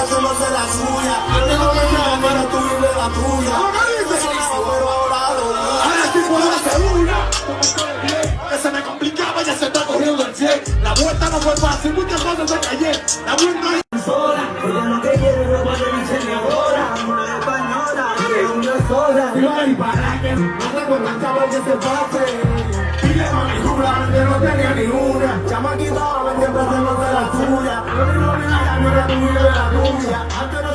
siempre haciéndose la suya. Antes no me llama, pero tú vives la tuya. Pero ahora lo ahora sí puedo hacer una. Que se me complicaba, ya se está corriendo el 100. La vuelta no fue fácil, muchas cosas se cayeron. La vuelta es sola. Ella lo que quiere es ropa de mi señora. Una española, que una sola. y para que no tengo tan chavo que se pase. Dile mami jura, que no tenía ni una. chamaquito, siempre haciéndose la suya. No me la tuya de la tuya. Antes